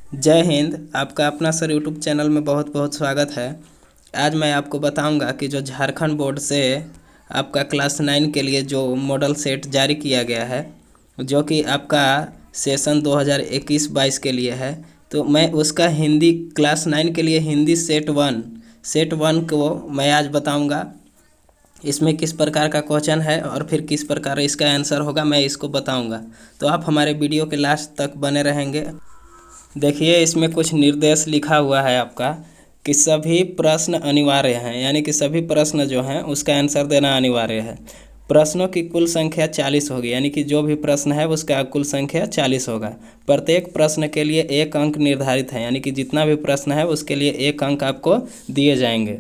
जय हिंद। आपका अपना सर यूट्यूब चैनल में बहुत बहुत स्वागत है। आज मैं आपको बताऊंगा कि जो झारखंड बोर्ड से आपका क्लास 9 के लिए जो मॉडल सेट जारी किया गया है, जो कि आपका सेशन 2021-22 के लिए है, तो मैं उसका हिंदी क्लास 9 के लिए हिंदी सेट वन को मैं आज बताऊंगा। इसमें किस प्रकार का क्वेश्चन है और फिर किस प्रकार इसका आंसर होगा, मैं इसको बताऊंगा। तो आप हमारे वीडियो के लास्ट तक बने रहेंगे। देखिए, इसमें कुछ निर्देश लिखा हुआ है आपका कि सभी प्रश्न अनिवार्य हैं, यानी कि सभी प्रश्न जो हैं उसका आंसर देना अनिवार्य है। प्रश्नों की कुल संख्या 40 होगी, यानी कि जो भी प्रश्न है उसका कुल संख्या 40 होगा। प्रत्येक प्रश्न के लिए 1 अंक निर्धारित है, यानी कि जितना भी प्रश्न है उसके लिए 1 अंक आपको दिए जाएंगे।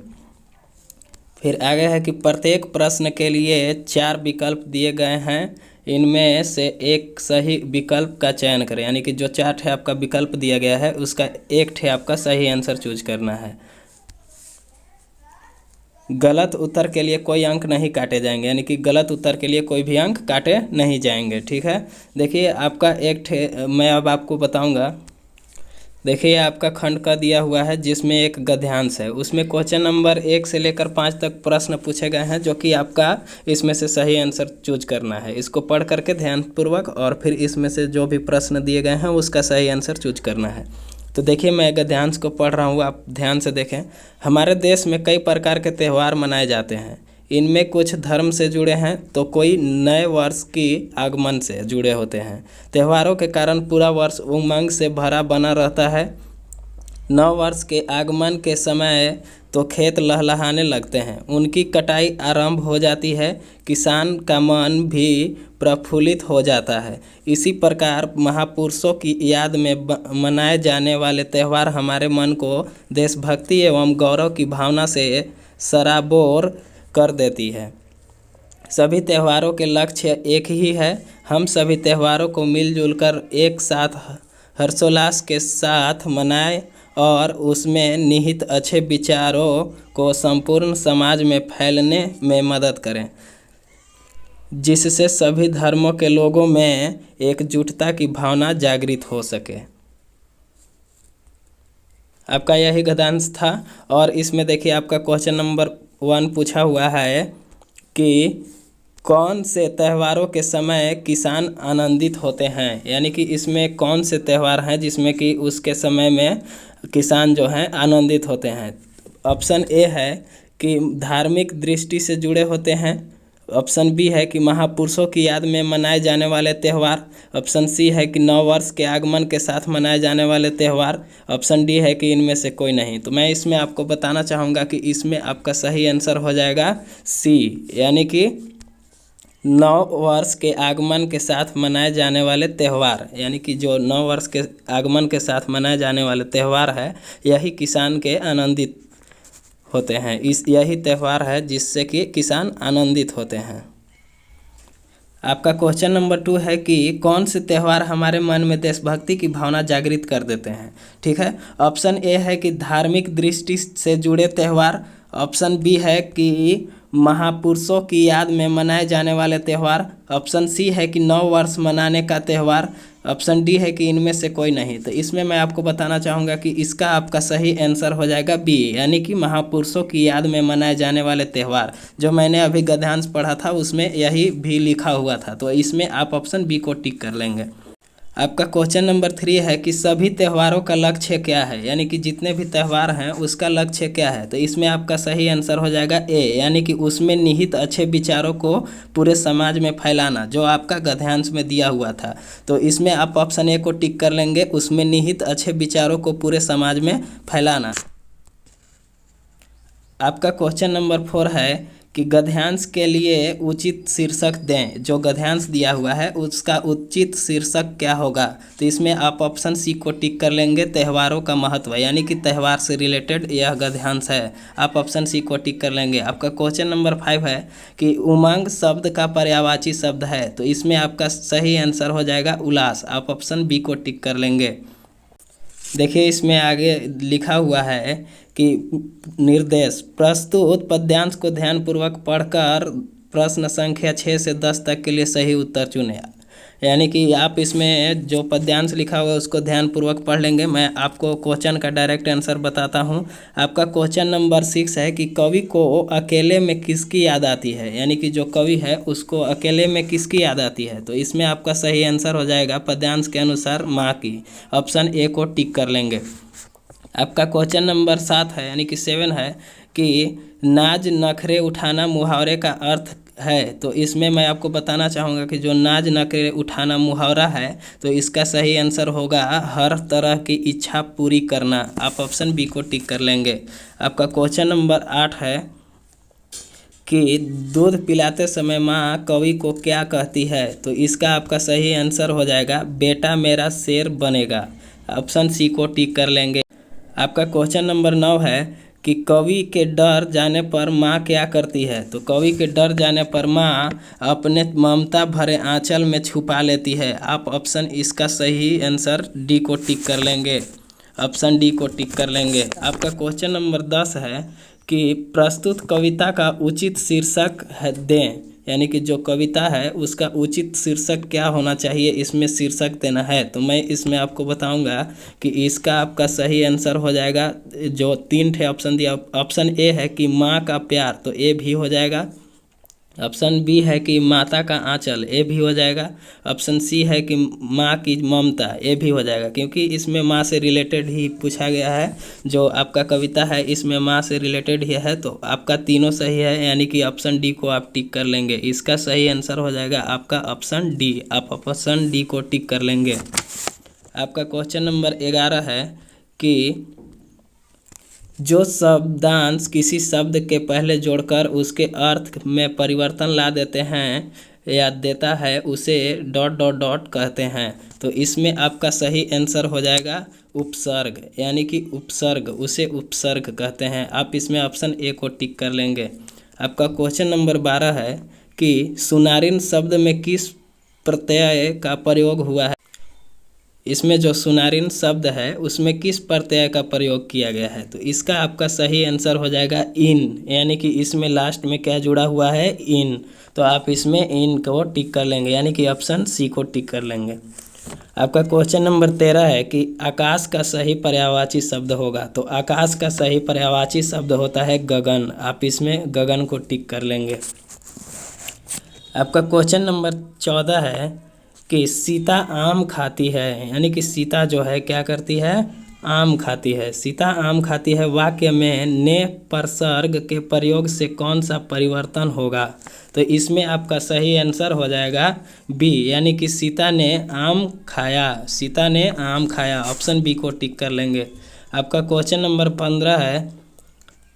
फिर आगे है कि प्रत्येक प्रश्न के लिए 4 विकल्प दिए गए हैं, इनमें से एक सही विकल्प का चयन करें, यानी कि जो 4 ठे आपका विकल्प दिया गया है उसका 1 ठे आपका सही आंसर चूज करना है। गलत उत्तर के लिए कोई अंक नहीं काटे जाएंगे, यानी कि गलत उत्तर के लिए कोई भी अंक काटे नहीं जाएंगे। ठीक है, देखिए आपका एक ठे मैं अब आपको बताऊंगा। देखिए, आपका खंड का दिया हुआ है जिसमें एक गद्यांश है, उसमें क्वेश्चन नंबर 1 से लेकर 5 तक प्रश्न पूछे गए हैं, जो कि आपका इसमें से सही आंसर चूज करना है। इसको पढ़ करके ध्यानपूर्वक और फिर इसमें से जो भी प्रश्न दिए गए हैं उसका सही आंसर चूज करना है। तो देखिए, मैं गद्यांश को पढ़ रहा हूँ, आप ध्यान से देखें। हमारे देश में कई प्रकार के त्यौहार मनाए जाते हैं। इनमें कुछ धर्म से जुड़े हैं तो कोई नए वर्ष की आगमन से जुड़े होते हैं। त्योहारों के कारण पूरा वर्ष उमंग से भरा बना रहता है। नव वर्ष के आगमन के समय तो खेत लहलहाने लगते हैं, उनकी कटाई आरंभ हो जाती है, किसान का मन भी प्रफुल्लित हो जाता है। इसी प्रकार महापुरुषों की याद में मनाए जाने वाले त्यौहार हमारे मन को देशभक्ति एवं गौरव की भावना से सराबोर कर देती है। सभी त्योहारों के लक्ष्य एक ही है, हम सभी त्योहारों को मिलजुल कर एक साथ हर्षोल्लास के साथ मनाएं और उसमें निहित अच्छे विचारों को संपूर्ण समाज में फैलने में मदद करें, जिससे सभी धर्मों के लोगों में एकजुटता की भावना जागृत हो सके। आपका यही गद्यांश था। और इसमें देखिए, आपका क्वेश्चन नंबर 1 पूछा हुआ है कि कौन से त्योहारों के समय किसान आनंदित होते हैं, यानी कि इसमें कौन से त्यौहार हैं जिसमें कि उसके समय में किसान जो हैं आनंदित होते हैं। ऑप्शन ए है कि धार्मिक दृष्टि से जुड़े होते हैं। ऑप्शन बी है कि महापुरुषों की याद में मनाए जाने वाले त्यौहार। ऑप्शन सी है कि नव वर्ष के आगमन के साथ मनाए जाने वाले त्यौहार। ऑप्शन डी है कि इनमें से कोई नहीं। तो मैं इसमें आपको बताना चाहूँगा कि इसमें आपका सही आंसर हो जाएगा सी, यानी कि नव वर्ष के आगमन के साथ मनाए जाने वाले त्यौहार, यानी कि जो नव वर्ष के आगमन के साथ मनाए जाने वाले त्यौहार है, यही किसान के आनंदित होते हैं। यही त्यौहार है जिससे कि किसान आनंदित होते हैं। आपका क्वेश्चन नंबर 2 है कि कौन से त्यौहार हमारे मन में देशभक्ति की भावना जागृत कर देते हैं। ठीक है, ऑप्शन ए है कि धार्मिक दृष्टि से जुड़े त्यौहार। ऑप्शन बी है कि महापुरुषों की याद में मनाए जाने वाले त्यौहार। ऑप्शन सी है कि नव वर्ष मनाने का त्यौहार। ऑप्शन डी है कि इनमें से कोई नहीं। तो इसमें मैं आपको बताना चाहूँगा कि इसका आपका सही आंसर हो जाएगा बी, यानी कि महापुरुषों की याद में मनाए जाने वाले त्यौहार। जो मैंने अभी गद्यांश पढ़ा था उसमें यही भी लिखा हुआ था, तो इसमें आप ऑप्शन बी को टिक कर लेंगे। आपका क्वेश्चन नंबर 3 है कि सभी त्योहारों का लक्ष्य क्या है, यानी कि जितने भी त्यौहार हैं उसका लक्ष्य क्या है। तो इसमें आपका सही आंसर हो जाएगा ए, यानी कि उसमें निहित अच्छे विचारों को पूरे समाज में फैलाना, जो आपका गद्यांश में दिया हुआ था। तो इसमें आप ऑप्शन ए को टिक कर लेंगे, उसमें निहित अच्छे विचारों को पूरे समाज में फैलाना। आपका क्वेश्चन नंबर 4 है कि गद्यांश के लिए उचित शीर्षक दें। जो गद्यांश दिया हुआ है उसका उचित शीर्षक क्या होगा। तो इसमें आप ऑप्शन सी को टिक कर लेंगे, त्यौहारों का महत्व, यानी कि त्यौहार से रिलेटेड यह गद्यांश है। आप ऑप्शन सी को टिक कर लेंगे। आपका क्वेश्चन नंबर 5 है कि उमंग शब्द का पर्यायवाची शब्द है। तो इसमें आपका सही आंसर हो जाएगा उल्लास। आप ऑप्शन बी को टिक कर लेंगे। देखिए, इसमें आगे लिखा हुआ है कि निर्देश प्रस्तुत पद्यांश को ध्यानपूर्वक पढ़कर प्रश्न संख्या 6 से 10 तक के लिए सही उत्तर चुनें। यानी कि आप इसमें जो पद्यांश लिखा हुआ है उसको ध्यानपूर्वक पढ़ लेंगे। मैं आपको क्वेश्चन का डायरेक्ट आंसर बताता हूँ। आपका क्वेश्चन नंबर 6 है कि कवि को अकेले में किसकी याद आती है, यानी कि जो कवि है उसको अकेले में किसकी याद आती है। तो इसमें आपका सही आंसर हो जाएगा पद्यांश के अनुसार माँ की। ऑप्शन ए को टिक कर लेंगे। आपका क्वेश्चन नंबर 7 है, यानी कि 7 है कि नाज नखरे उठाना मुहावरे का अर्थ है। तो इसमें मैं आपको बताना चाहूँगा कि जो नाज नखरे उठाना मुहावरा है तो इसका सही आंसर होगा हर तरह की इच्छा पूरी करना। आप ऑप्शन बी को टिक कर लेंगे। आपका क्वेश्चन नंबर 8 है कि दूध पिलाते समय माँ कवि को क्या कहती है। तो इसका आपका सही आंसर हो जाएगा बेटा मेरा शेर बनेगा। ऑप्शन सी को टिक कर लेंगे। आपका क्वेश्चन नंबर 9 है कि कवि के डर जाने पर माँ क्या करती है। तो कवि के डर जाने पर माँ अपने ममता भरे आंचल में छुपा लेती है। आप ऑप्शन इसका सही आंसर डी को टिक कर लेंगे। ऑप्शन डी को टिक कर लेंगे। आपका क्वेश्चन नंबर 10 है कि प्रस्तुत कविता का उचित शीर्षक दें, यानी कि जो कविता है उसका उचित शीर्षक क्या होना चाहिए, इसमें शीर्षक देना है। तो मैं इसमें आपको बताऊंगा कि इसका आपका सही आंसर हो जाएगा जो 3 ठे ऑप्शन दिया। ऑप्शन ए है कि माँ का प्यार, तो ए भी हो जाएगा। ऑप्शन बी है कि माता का आंचल, ए भी हो जाएगा। ऑप्शन सी है कि माँ की ममता, ए भी हो जाएगा, क्योंकि इसमें माँ से रिलेटेड ही पूछा गया है। जो आपका कविता है इसमें माँ से रिलेटेड ही है। तो आपका तीनों सही है, यानी कि ऑप्शन डी को आप टिक कर लेंगे। इसका सही आंसर हो जाएगा आपका ऑप्शन डी। आप ऑप्शन डी को टिक कर लेंगे। आपका क्वेश्चन नंबर 11 है कि जो शब्दांश किसी शब्द के पहले जोड़कर उसके अर्थ में परिवर्तन ला देते हैं या देता है उसे डॉट डॉट डॉट कहते हैं। तो इसमें आपका सही आंसर हो जाएगा उपसर्ग, यानी कि उपसर्ग, उसे उपसर्ग कहते हैं। आप इसमें ऑप्शन ए को टिक कर लेंगे। आपका क्वेश्चन नंबर 12 है कि सुनारिन शब्द में किस प्रत्यय का प्रयोग हुआ है। इसमें जो सुनारिन शब्द है उसमें किस प्रत्यय का प्रयोग किया गया है। तो इसका आपका सही आंसर हो जाएगा इन, यानी कि इसमें लास्ट में क्या जुड़ा हुआ है, इन। तो आप इसमें इन को टिक कर लेंगे, यानी कि ऑप्शन सी को टिक कर लेंगे। आपका क्वेश्चन नंबर 13 है कि आकाश का सही पर्यायवाची शब्द होगा। तो आकाश का सही पर्यायवाची शब्द होता है गगन। आप इसमें गगन को टिक कर लेंगे। आपका क्वेश्चन नंबर 14 है कि सीता आम खाती है, यानी कि सीता जो है क्या करती है, आम खाती है। सीता आम खाती है वाक्य में ने परसर्ग के प्रयोग से कौन सा परिवर्तन होगा। तो इसमें आपका सही आंसर हो जाएगा बी, यानी कि सीता ने आम खाया। सीता ने आम खाया। ऑप्शन बी को टिक कर लेंगे। आपका क्वेश्चन नंबर 15 है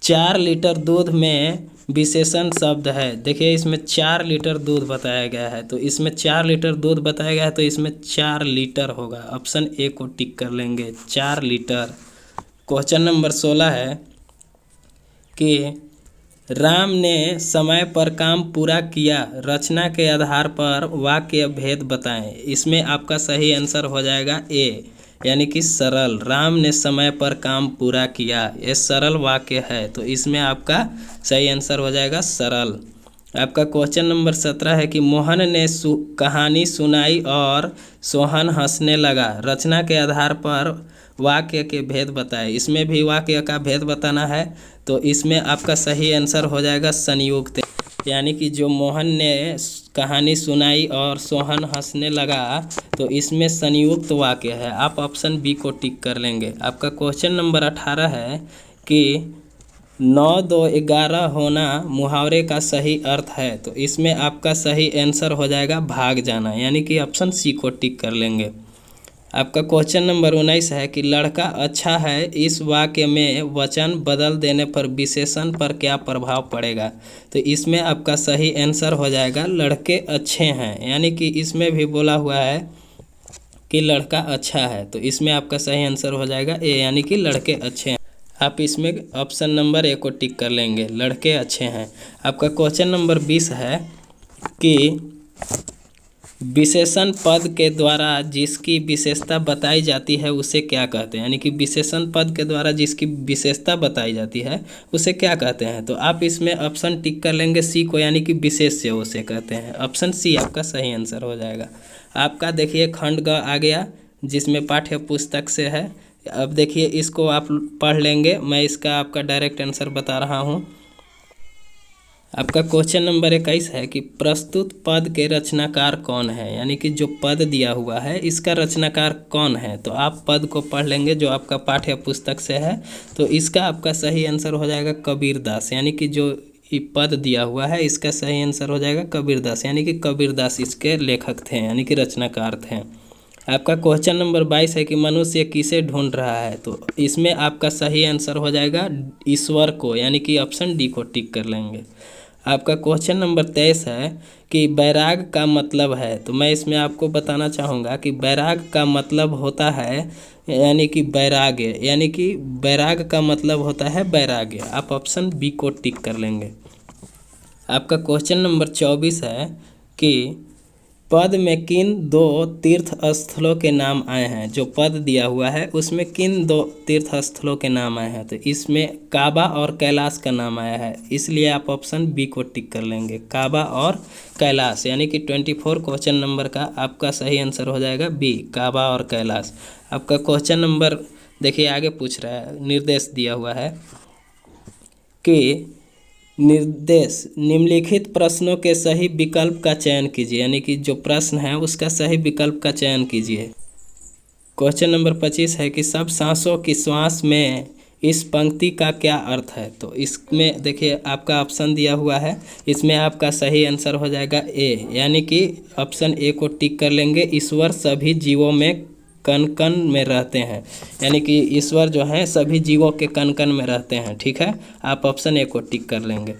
4 लीटर दूध में विशेषण शब्द है। देखिए इसमें 4 लीटर दूध बताया गया है। तो इसमें 4 लीटर दूध बताया गया है, तो इसमें 4 लीटर होगा। ऑप्शन ए को टिक कर लेंगे, 4 लीटर। क्वेश्चन नंबर 16 है कि राम ने समय पर काम पूरा किया, रचना के आधार पर वाक्य भेद बताएं। इसमें आपका सही आंसर हो जाएगा ए, यानी कि सरल। राम ने समय पर काम पूरा किया, ये सरल वाक्य है। तो इसमें आपका सही आंसर हो जाएगा सरल। आपका क्वेश्चन नंबर 17 है कि मोहन ने कहानी सुनाई और सोहन हंसने लगा, रचना के आधार पर वाक्य के भेद बताए। इसमें भी वाक्य का भेद बताना है। तो इसमें आपका सही आंसर हो जाएगा संयुक्त, यानी कि जो मोहन ने कहानी सुनाई और सोहन हंसने लगा, तो इसमें संयुक्त वाक्य है। आप ऑप्शन बी को टिक कर लेंगे। आपका क्वेश्चन नंबर 18 है कि 9 2 11 होना मुहावरे का सही अर्थ है। तो इसमें आपका सही आंसर हो जाएगा भाग जाना, यानी कि ऑप्शन सी को टिक कर लेंगे। आपका क्वेश्चन नंबर 19 है कि लड़का अच्छा है, इस वाक्य में वचन बदल देने पर विशेषण पर क्या प्रभाव पड़ेगा। तो इसमें आपका सही आंसर हो जाएगा लड़के अच्छे हैं, यानी कि इसमें भी बोला हुआ है कि लड़का अच्छा है। तो इसमें आपका सही आंसर हो जाएगा ए, यानी कि लड़के अच्छे हैं। आप इसमें ऑप्शन नंबर ए को टिक कर लेंगे, लड़के अच्छे हैं। आपका क्वेश्चन नंबर 20 है कि विशेषण पद के द्वारा जिसकी विशेषता बताई जाती है उसे क्या कहते हैं, यानी कि विशेषण पद के द्वारा जिसकी विशेषता बताई जाती है उसे क्या कहते हैं। तो आप इसमें ऑप्शन टिक कर लेंगे सी को, यानी कि विशेष्य उसे कहते हैं। ऑप्शन सी आपका सही आंसर हो जाएगा। आपका देखिए खंड ग आ गया, जिसमें पाठ्य पुस्तक से है। अब देखिए इसको आप पढ़ लेंगे, मैं इसका आपका डायरेक्ट आंसर बता रहा हूँ। आपका क्वेश्चन नंबर 21 है कि प्रस्तुत पद के रचनाकार कौन है, यानी कि जो पद दिया हुआ है इसका रचनाकार कौन है। तो आप पद को पढ़ लेंगे जो आपका पाठ्य पुस्तक से है। तो इसका आपका सही आंसर हो जाएगा कबीरदास, यानी कि जो ये पद दिया हुआ है इसका सही आंसर हो जाएगा कबीरदास, यानी कि कबीरदास इसके लेखक थे, यानी कि रचनाकार थे। आपका क्वेश्चन नंबर 22 है कि मनुष्य किसे ढूंढ रहा है। तो इसमें आपका सही आंसर हो जाएगा ईश्वर को, यानी कि ऑप्शन डी को टिक कर लेंगे। आपका क्वेश्चन नंबर 23 है कि बैराग का मतलब है। तो मैं इसमें आपको बताना चाहूँगा कि बैराग का मतलब होता है यानी कि वैराग्य, यानी कि बैराग का मतलब होता है वैराग्य। आप ऑप्शन बी को टिक कर लेंगे। आपका क्वेश्चन नंबर 24 है कि पद में किन दो तीर्थ स्थलों के नाम आए हैं। जो पद दिया हुआ है उसमें किन दो तीर्थ स्थलों के नाम आए हैं। तो इसमें काबा और कैलाश का नाम आया है, इसलिए आप ऑप्शन बी को टिक कर लेंगे, काबा और कैलाश, यानी कि 24 क्वेश्चन नंबर का आपका सही आंसर हो जाएगा बी, काबा और कैलाश। आपका क्वेश्चन नंबर देखिए आगे पूछ रहा है, निर्देश दिया हुआ है कि निर्देश निम्नलिखित प्रश्नों के सही विकल्प का चयन कीजिए, यानी कि जो प्रश्न है उसका सही विकल्प का चयन कीजिए। क्वेश्चन नंबर 25 है कि सब सांसों की श्वास में इस पंक्ति का क्या अर्थ है। तो इसमें देखिए आपका ऑप्शन दिया हुआ है, इसमें आपका सही आंसर हो जाएगा ए, यानी कि ऑप्शन ए को टिक कर लेंगे। ईश्वर सभी जीवों में कण कण में रहते हैं, यानी कि ईश्वर जो हैं सभी जीवों के कण कण में रहते हैं। ठीक है, आप ऑप्शन ए को टिक कर लेंगे।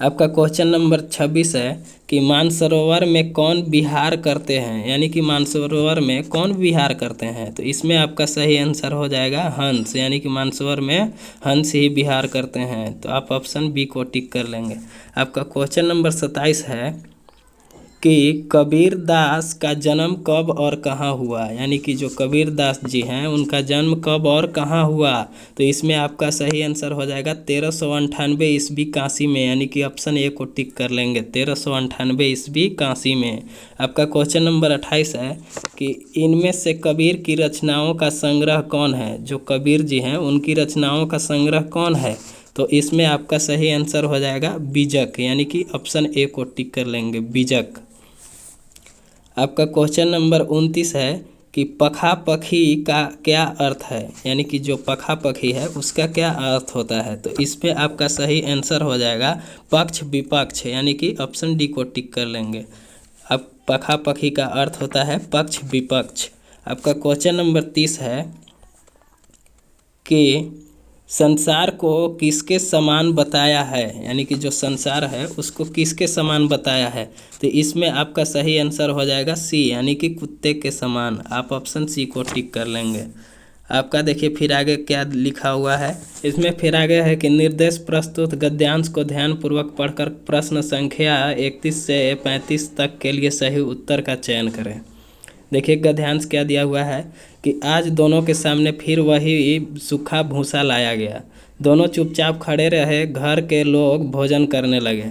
आपका क्वेश्चन नंबर 26 है कि मानसरोवर में कौन विहार करते हैं, यानी कि मानसरोवर में कौन विहार करते हैं। तो इसमें आपका सही आंसर हो जाएगा हंस, यानी कि मानसरोवर में हंस ही विहार करते हैं। तो आप ऑप्शन बी को टिक कर लेंगे। आपका क्वेश्चन नंबर 27 है कि कबीर दास का जन्म कब और कहाँ हुआ, यानी कि जो कबीर दास जी हैं उनका जन्म कब और कहाँ हुआ। तो इसमें आपका सही आंसर हो जाएगा 1398 ईस्वी काशी में, यानी कि ऑप्शन ए को टिक कर लेंगे, 1398 ईस्वी काशी में। आपका क्वेश्चन नंबर 28 है कि इनमें से कबीर की रचनाओं का संग्रह कौन है। जो कबीर जी हैं उनकी रचनाओं का संग्रह कौन है। तो इसमें आपका सही आंसर हो जाएगा बीजक, यानी कि ऑप्शन ए को टिक कर लेंगे, बीजक। आपका क्वेश्चन नंबर 29 है कि पखा पखी का क्या अर्थ है, यानी कि जो पखा पखी है उसका क्या अर्थ होता है। तो इस पे आपका सही आंसर हो जाएगा पक्ष विपक्ष, यानी कि ऑप्शन डी को टिक कर लेंगे। अब पखा पखी का अर्थ होता है पक्ष विपक्ष। आपका क्वेश्चन नंबर 30 है कि संसार को किसके समान बताया है, यानी कि जो संसार है उसको किसके समान बताया है। तो इसमें आपका सही आंसर हो जाएगा सी, यानी कि कुत्ते के समान। आप ऑप्शन सी को टिक कर लेंगे। आपका देखिए फिर आगे क्या लिखा हुआ है, इसमें फिर आगे है कि निर्देश प्रस्तुत गद्यांश को ध्यानपूर्वक पढ़कर प्रश्न संख्या 31 से 35 तक के लिए सही उत्तर का चयन करें। देखिए गद्यांश क्या दिया हुआ है कि आज दोनों के सामने फिर वही सूखा भूसा लाया गया। दोनों चुपचाप खड़े रहे, घर के लोग भोजन करने लगे।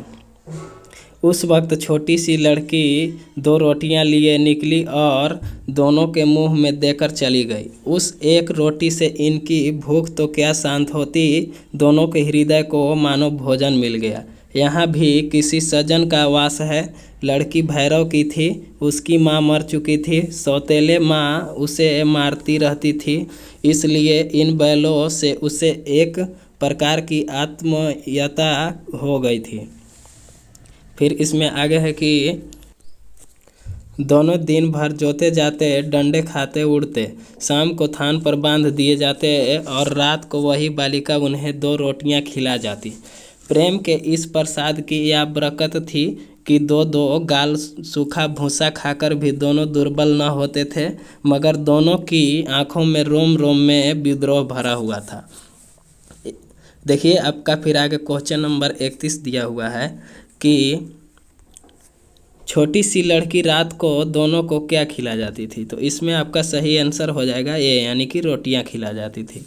उस वक्त छोटी सी लड़की 2 रोटियां लिए निकली और दोनों के मुंह में देकर चली गई। उस एक रोटी से इनकी भूख तो क्या शांत होती, दोनों के हृदय को मानो भोजन मिल गया। यहाँ भी किसी सज्जन का वास है। लड़की भैरव की थी, उसकी माँ मर चुकी थी, सौतेले माँ उसे मारती रहती थी, इसलिए इन बैलों से उसे एक प्रकार की आत्मीयता हो गई थी। फिर इसमें आगे है कि दोनों दिन भर जोते जाते, डंडे खाते उड़ते, शाम को थान पर बांध दिए जाते और रात को वही बालिका उन्हें 2 रोटियां खिला जाती। प्रेम के इस प्रसाद की यह बरकत थी कि 2-2 गाल सूखा भूसा खाकर भी दोनों दुर्बल न होते थे, मगर दोनों की आंखों में रोम रोम में विद्रोह भरा हुआ था। देखिए आपका फिर आगे क्वेश्चन नंबर 31 दिया हुआ है कि छोटी सी लड़की रात को दोनों को क्या खिला जाती थी। तो इसमें आपका सही आंसर हो जाएगा ए, यानी कि रोटियां खिला जाती थी।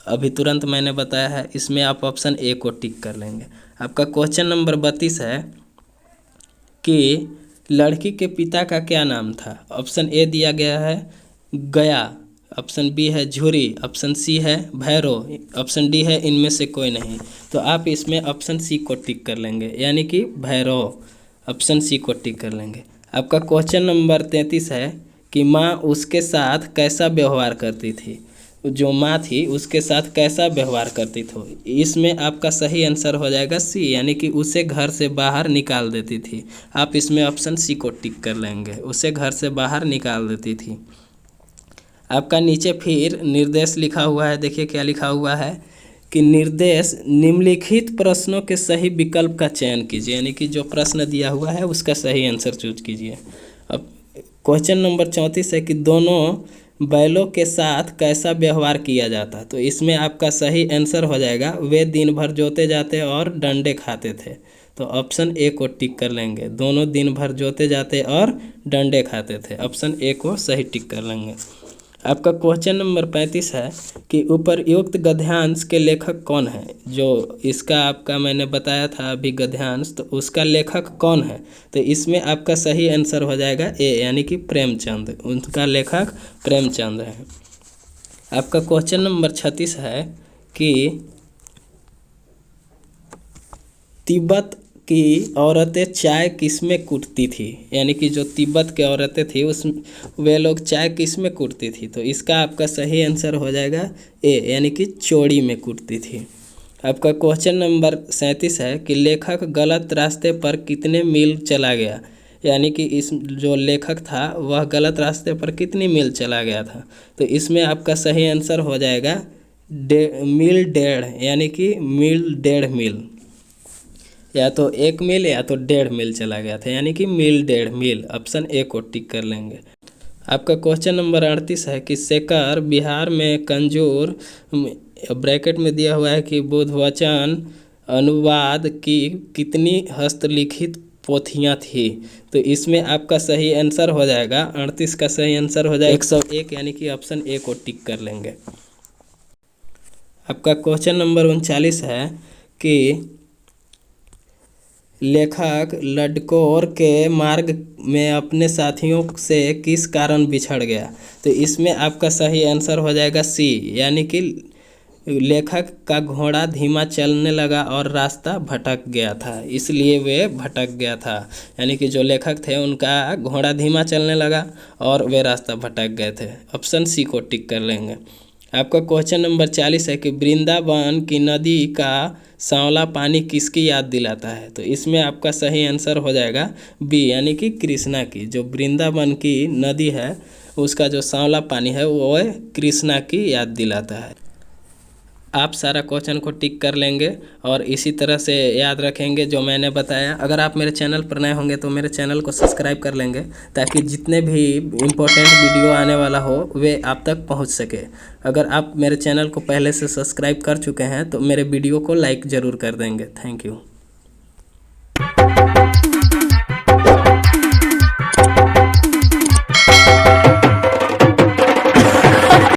अभी तुरंत मैंने बताया है, इसमें आप ऑप्शन ए को टिक कर लेंगे। आपका क्वेश्चन नंबर 32 है कि लड़की के पिता का क्या नाम था? ऑप्शन ए दिया गया है गया, ऑप्शन बी है झुरी, ऑप्शन सी है भैरव, ऑप्शन डी है इनमें से कोई नहीं। तो आप इसमें ऑप्शन सी को टिक कर लेंगे, यानी कि भैरव। ऑप्शन सी को टिक कर लेंगे। आपका क्वेश्चन नंबर 33 है कि माँ उसके साथ कैसा व्यवहार करती थी? जो माँ थी उसके साथ कैसा व्यवहार करती थी? इसमें आपका सही आंसर हो जाएगा सी, यानी कि उसे घर से बाहर निकाल देती थी। आप इसमें ऑप्शन सी को टिक कर लेंगे, उसे घर से बाहर निकाल देती थी। आपका नीचे फिर निर्देश लिखा हुआ है, देखिए क्या लिखा हुआ है कि निर्देश निम्नलिखित प्रश्नों के सही विकल्प का चयन कीजिए, यानी कि जो प्रश्न दिया हुआ है उसका सही आंसर चूज कीजिए। अब क्वेश्चन नंबर 34 है कि दोनों बैलों के साथ कैसा व्यवहार किया जाता? तो इसमें आपका सही आंसर हो जाएगा वे दिन भर जोते जाते और डंडे खाते थे। तो ऑप्शन ए को टिक कर लेंगे, दोनों दिन भर जोते जाते और डंडे खाते थे। ऑप्शन ए को सही टिक कर लेंगे। आपका क्वेश्चन नंबर 35 है कि उपर्युक्त गद्यांश के लेखक कौन है? जो इसका आपका मैंने बताया था अभी गद्यांश, तो उसका लेखक कौन है? तो इसमें आपका सही आंसर हो जाएगा ए, यानी कि प्रेमचंद। उनका लेखक प्रेमचंद है। आपका क्वेश्चन नंबर 36 है कि तिब्बत की औरतें चाय किस में कूटती थी? यानी कि जो तिब्बत की औरतें थी उस वे लोग चाय किस में कूटती थी? तो इसका आपका सही आंसर हो जाएगा ए, यानी कि चोड़ी में कूटती थी। आपका क्वेश्चन नंबर 37 है कि लेखक गलत रास्ते पर कितने मील चला गया? यानी कि इस जो लेखक था वह गलत रास्ते पर कितनी मील चला गया था? तो इसमें आपका सही आंसर हो जाएगा मील डेढ़, यानी कि मील 1.5 मील, या तो 1 मील या तो 1.5 मील चला गया था, यानी कि मील 1.5 मील। ऑप्शन ए को टिक कर लेंगे। आपका क्वेश्चन नंबर 38 है कि शेखर बिहार में कंजूर ब्रैकेट में दिया हुआ है कि बुद्धवचन अनुवाद की कितनी हस्तलिखित पोथियाँ थी? तो इसमें आपका सही आंसर हो जाएगा 38 का सही आंसर हो जाएगा 101, यानी कि ऑप्शन ए को टिक कर लेंगे। आपका क्वेश्चन नंबर 39 है कि लेखक लडकोर के मार्ग में अपने साथियों से किस कारण बिछड़ गया? तो इसमें आपका सही आंसर हो जाएगा सी, यानी कि लेखक का घोड़ा धीमा चलने लगा और रास्ता भटक गया था, इसलिए वे भटक गया था। यानी कि जो लेखक थे उनका घोड़ा धीमा चलने लगा और वे रास्ता भटक गए थे। ऑप्शन सी को टिक कर लेंगे। आपका क्वेश्चन नंबर 40 है कि वृंदावन की नदी का सांवला पानी किसकी याद दिलाता है? तो इसमें आपका सही आंसर हो जाएगा बी, यानी कि कृष्णा की। जो वृंदावन की नदी है उसका जो सांवला पानी है वो कृष्णा की याद दिलाता है। आप सारा क्वेश्चन को टिक कर लेंगे और इसी तरह से याद रखेंगे जो मैंने बताया। अगर आप मेरे चैनल पर नए होंगे तो मेरे चैनल को सब्सक्राइब कर लेंगे, ताकि जितने भी इम्पोर्टेंट वीडियो आने वाला हो वे आप तक पहुंच सके। अगर आप मेरे चैनल को पहले से सब्सक्राइब कर चुके हैं तो मेरे वीडियो को लाइक ज़रूर कर देंगे। Thank you.